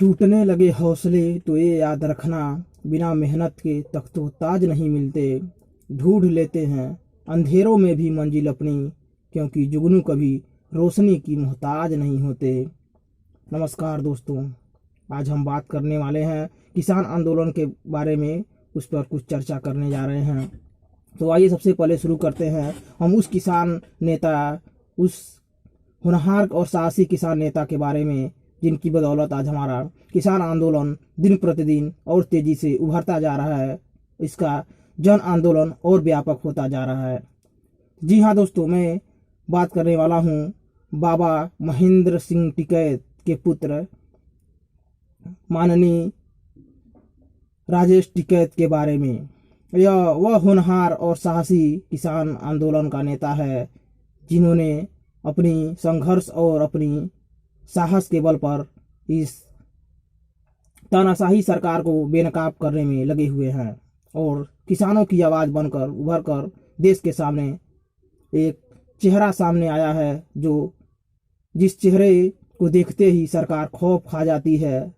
टूटने लगे हौसले तो ये याद रखना, बिना मेहनत के तख्तो ताज नहीं मिलते। ढूंढ लेते हैं अंधेरों में भी मंजिल अपनी, क्योंकि जुगनू कभी रोशनी की मोहताज नहीं होते। नमस्कार दोस्तों, आज हम बात करने वाले हैं किसान आंदोलन के बारे में। उस पर कुछ चर्चा करने जा रहे हैं। तो आइए सबसे पहले शुरू करते हैं। हम उस किसान नेता, उस होनहार और साहसी किसान नेता के बारे में जिनकी बदौलत आज हमारा किसान आंदोलन दिन प्रतिदिन और तेजी से उभरता जा रहा है। इसका जन आंदोलन और व्यापक होता जा रहा है। जी हाँ दोस्तों, मैं बात करने वाला हूँ बाबा महेंद्र सिंह टिकैत के पुत्र माननीय राजेश टिकैत के बारे में। यह वह होनहार और साहसी किसान आंदोलन का नेता है जिन्होंने अपनी संघर्ष और अपनी साहस के बल पर इस तानाशाही सरकार को बेनकाब करने में लगे हुए हैं और किसानों की आवाज़ बनकर उभर कर देश के सामने एक चेहरा सामने आया है, जो जिस चेहरे को देखते ही सरकार खौफ खा जाती है,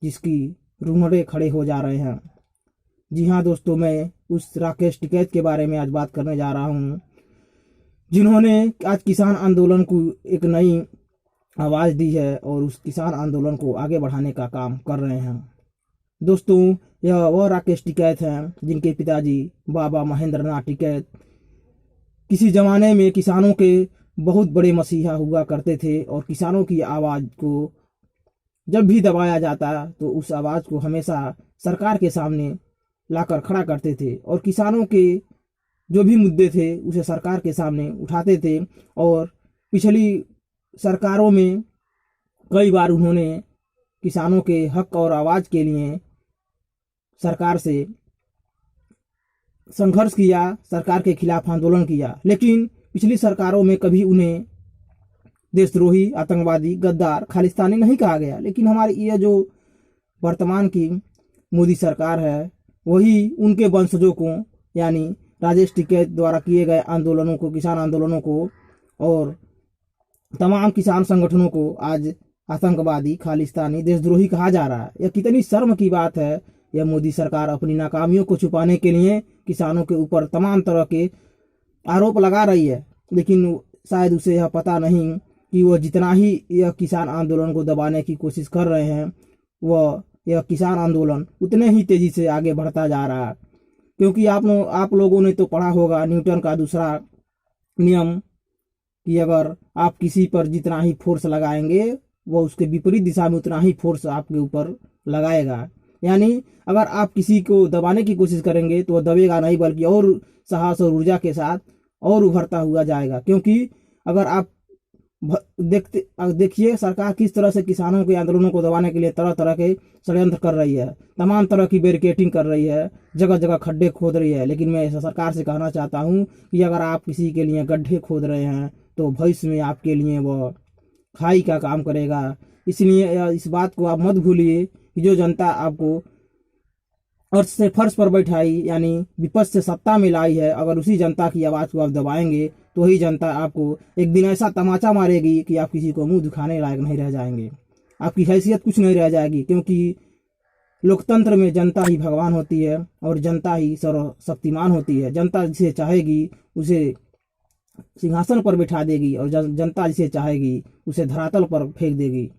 जिसकी रूंगटे खड़े हो जा रहे हैं। जी हाँ दोस्तों, मैं उस राकेश टिकैत के बारे में आज बात करने जा रहा हूँ जिन्होंने आज किसान आंदोलन को एक नई आवाज़ दी है और उस किसान आंदोलन को आगे बढ़ाने का काम कर रहे हैं। दोस्तों, यह वह राकेश टिकैत हैं जिनके पिताजी बाबा महेंद्र नाथ टिकैत किसी ज़माने में किसानों के बहुत बड़े मसीहा हुआ करते थे और किसानों की आवाज़ को जब भी दबाया जाता तो उस आवाज़ को हमेशा सरकार के सामने लाकर खड़ा करते थे और किसानों के जो भी मुद्दे थे उसे सरकार के सामने उठाते थे। और पिछली सरकारों में कई बार उन्होंने किसानों के हक और आवाज़ के लिए सरकार से संघर्ष किया, सरकार के खिलाफ आंदोलन किया, लेकिन पिछली सरकारों में कभी उन्हें देशद्रोही, आतंकवादी, गद्दार, खालिस्तानी नहीं कहा गया। लेकिन हमारी यह जो वर्तमान की मोदी सरकार है वही उनके वंशजों को, यानी राजेश टिकैत द्वारा किए गए आंदोलनों को, किसान आंदोलनों को और तमाम किसान संगठनों को आज आतंकवादी, खालिस्तानी, देशद्रोही कहा जा रहा है। यह कितनी शर्म की बात है। यह मोदी सरकार अपनी नाकामियों को छुपाने के लिए किसानों के ऊपर तमाम तरह के आरोप लगा रही है, लेकिन शायद उसे यह पता नहीं कि वह जितना ही यह किसान आंदोलन को दबाने की कोशिश कर रहे हैं, वह यह किसान आंदोलन उतने ही तेजी से आगे बढ़ता जा रहा है। क्योंकि आप लोगों ने तो पढ़ा होगा न्यूटन का दूसरा नियम कि अगर आप किसी पर जितना ही फोर्स लगाएंगे वह उसके विपरीत दिशा में उतना ही फोर्स आपके ऊपर लगाएगा। यानी अगर आप किसी को दबाने की कोशिश करेंगे तो वह दबेगा नहीं, बल्कि और साहस और ऊर्जा के साथ और उभरता हुआ जाएगा। क्योंकि अगर आप देखिए सरकार किस तरह से किसानों के आंदोलनों को दबाने के लिए तरह तरह के षड्यंत्र कर रही है, तमाम तरह की बैरिकेडिंग कर रही है, जगह जगह खड्डे खोद रही है। लेकिन मैं सरकार से कहना चाहता हूँ कि अगर आप किसी के लिए गड्ढे खोद रहे हैं तो भविष्य में आपके लिए वह खाई का काम करेगा। इसलिए इस बात को आप मत भूलिए कि जो जनता आपको अर्थ से फर्श पर बैठाई, यानी विपक्ष से सत्ता में लाई है, अगर उसी जनता की आवाज़ को आप दबाएंगे तो ही जनता आपको एक दिन ऐसा तमाचा मारेगी कि आप किसी को मुंह दिखाने लायक नहीं रह जाएंगे, आपकी हैसियत कुछ नहीं रह जाएगी। क्योंकि लोकतंत्र में जनता ही भगवान होती है और जनता ही सर्वशक्तिमान होती है। जनता जिसे चाहेगी उसे सिंहासन पर बिठा देगी और जनता जिसे चाहेगी उसे धरातल पर फेंक देगी।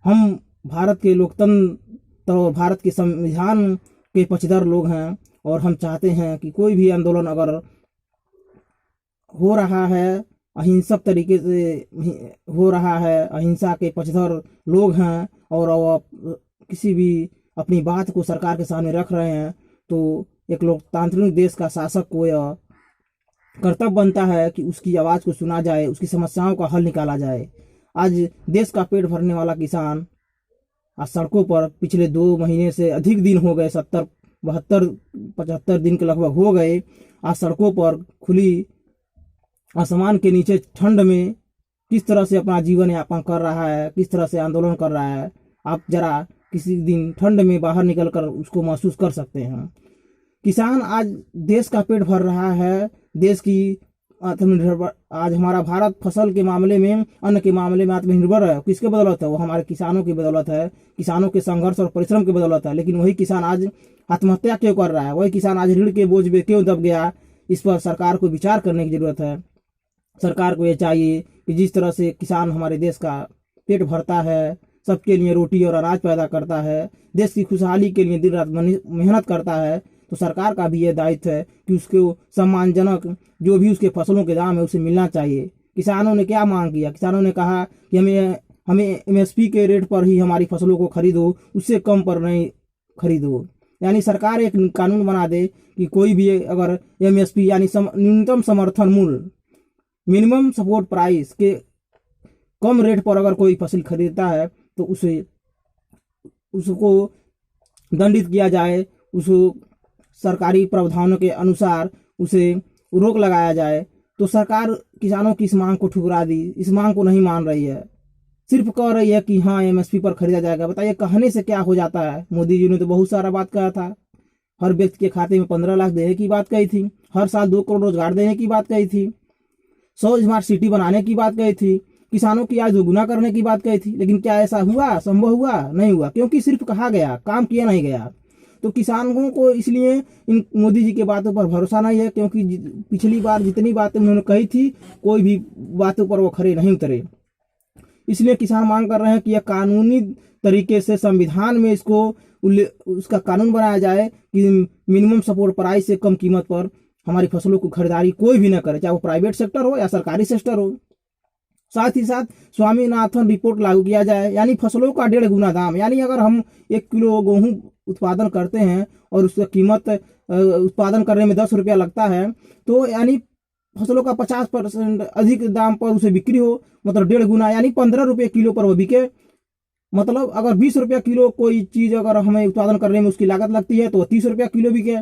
हम भारत के लोकतंत्र और भारत के संविधान के पक्षधर लोग हैं और हम चाहते हैं कि कोई भी आंदोलन अगर हो रहा है अहिंसक तरीके से हो रहा है, अहिंसा के पक्षधर लोग हैं और वो किसी भी अपनी बात को सरकार के सामने रख रहे हैं, तो एक लोकतांत्रिक देश का शासक को यह कर्तव्य बनता है कि उसकी आवाज़ को सुना जाए, उसकी समस्याओं का हल निकाला जाए। आज देश का पेट भरने वाला किसान आज सड़कों पर पिछले 2 महीने से अधिक दिन हो गए, 70, 72, 75 दिन के लगभग हो गए, आज सड़कों पर खुली आसमान के नीचे ठंड में किस तरह से अपना जीवन यापन कर रहा है, किस तरह से आंदोलन कर रहा है। आप जरा किसी दिन ठंड में बाहर निकलकर उसको महसूस कर सकते हैं। किसान आज देश का पेट भर रहा है, देश की आत्मनिर्भर, आज हमारा भारत फसल के मामले में, अन्न के मामले में आत्मनिर्भर है, किसके बदौलत है? वो हमारे किसानों की बदौलत है, किसानों के संघर्ष और परिश्रम की बदौलत है। लेकिन वही किसान आज आत्महत्या क्यों कर रहा है? वही किसान आज ऋण के बोझ में क्यों दब गया? इस पर सरकार को विचार करने की जरूरत है। सरकार को ये चाहिए कि जिस तरह से किसान हमारे देश का पेट भरता है, सबके लिए रोटी और अनाज पैदा करता है, देश की खुशहाली के लिए दिन रात मेहनत करता है, तो सरकार का भी ये दायित्व है कि उसको सम्मानजनक जो भी उसके फसलों के दाम है उसे मिलना चाहिए। किसानों ने क्या मांग किया? किसानों ने कहा कि हमें MSP के रेट पर ही हमारी फसलों को खरीदो, उससे कम पर नहीं खरीदो। यानी सरकार एक कानून बना दे कि कोई भी अगर MSP यानी न्यूनतम समर्थन मूल्य, मिनिमम सपोर्ट प्राइस के कम रेट पर अगर कोई फसल खरीदता है तो उसको दंडित किया जाए, उसको सरकारी प्रावधानों के अनुसार उसे रोक लगाया जाए। तो सरकार किसानों की इस मांग को ठुकरा दी, इस मांग को नहीं मान रही है, सिर्फ कह रही है कि हाँ MSP पर खरीदा जाएगा। बताइए कहने से क्या हो जाता है? मोदी जी ने तो बहुत सारा बात कहा था, हर व्यक्ति के खाते में 15 लाख देने की बात कही थी, हर साल 2 करोड़ रोजगार देने की बात कही थी, 100 स्मार्ट सिटी बनाने की बात कही थी, किसानों की आय दोगुना करने की बात कही थी। लेकिन क्या ऐसा हुआ? संभव हुआ? नहीं हुआ, क्योंकि सिर्फ कहा गया, काम किया नहीं गया। तो किसानों को इसलिए इन मोदी जी के बातों पर भरोसा नहीं है, क्योंकि पिछली बार जितनी बातें उन्होंने कही थी कोई भी बातों पर वो खरे नहीं उतरे। इसलिए किसान मांग कर रहे हैं कि यह कानूनी तरीके से संविधान में इसको उसका कानून बनाया जाए कि मिनिमम सपोर्ट प्राइस से कम कीमत पर हमारी फसलों की खरीदारी कोई भी न करे, चाहे वो प्राइवेट सेक्टर हो या सरकारी सेक्टर हो। साथ ही साथ स्वामीनाथन रिपोर्ट लागू किया जाए, यानी फसलों का 1.5 गुना दाम। यानी अगर हम 1 किलो गेहूं उत्पादन करते हैं और उसका कीमत उत्पादन करने में 10 रुपया लगता है, तो यानी फसलों का 50% अधिक दाम पर उसे बिक्री हो, मतलब 1.5 गुना, यानी 15 रुपये किलो पर वो बिके। मतलब अगर 20 रुपया किलो कोई चीज अगर हमें उत्पादन करने में उसकी लागत लगती है तो 30 रुपया किलो बिके।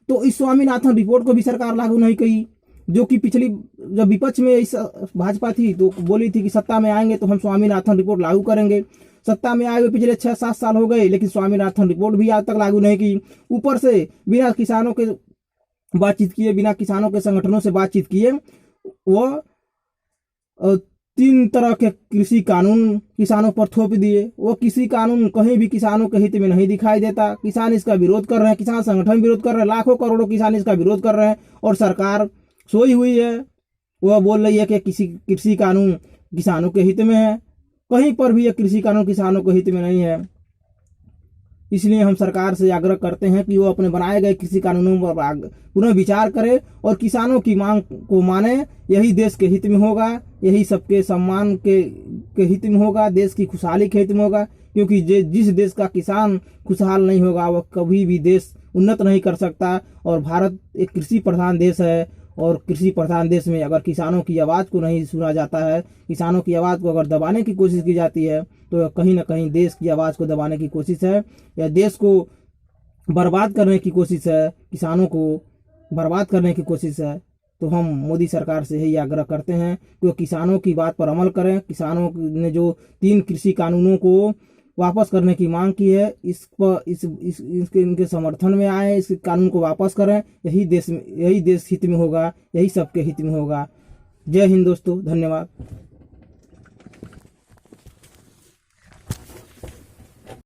तो इस स्वामीनाथन रिपोर्ट को भी सरकार लागू नहीं की, जो कि पिछली जब विपक्ष में इस भाजपा थी तो बोली थी कि सत्ता में आएंगे तो हम स्वामीनाथन रिपोर्ट लागू करेंगे। सत्ता में आए हुए पिछले 6-7 साल हो गए, लेकिन स्वामीनाथन रिपोर्ट भी आज तक लागू नहीं की। ऊपर से बिना किसानों के बातचीत किए, बिना किसानों के संगठनों से बातचीत किए वो 3 तरह के कृषि कानून किसानों पर थोप दिए। वो किसी कानून कहीं भी किसानों के हित में नहीं दिखाई देता, किसान इसका विरोध कर रहे हैं, किसान संगठन विरोध कर रहे हैं, लाखों करोड़ों किसान इसका विरोध कर रहे हैं, और सरकार सोई हुई है। वह बोल रही है कि किसी कृषि कानून किसानों के हित में है, कहीं पर भी यह कृषि कानून किसानों के हित में नहीं है। इसलिए हम सरकार से आग्रह करते हैं कि वो अपने बनाए गए कृषि कानूनों पर पुनः विचार करे और किसानों की मांग को माने। यही देश के हित में होगा, यही सबके सम्मान के हित में होगा, देश की खुशहाली के हित में होगा। क्योंकि जिस देश का किसान खुशहाल नहीं होगा वह कभी भी देश उन्नत नहीं कर सकता। और भारत एक कृषि प्रधान देश है, और कृषि प्रधान देश में अगर किसानों की आवाज़ को नहीं सुना जाता है, किसानों की आवाज़ को अगर दबाने की कोशिश की जाती है, तो कहीं ना कहीं देश की आवाज़ को दबाने की कोशिश है, या देश को बर्बाद करने की कोशिश है, किसानों को बर्बाद करने की कोशिश है। तो हम मोदी सरकार से यही आग्रह करते हैं कि वो किसानों की बात पर अमल करें। किसानों ने जो 3 कृषि कानूनों को वापस करने की मांग की है, इनके समर्थन में आए, इस कानून को वापस करें। यही देश हित में होगा, यही सबके हित में होगा। जय हिंद दोस्तों, धन्यवाद।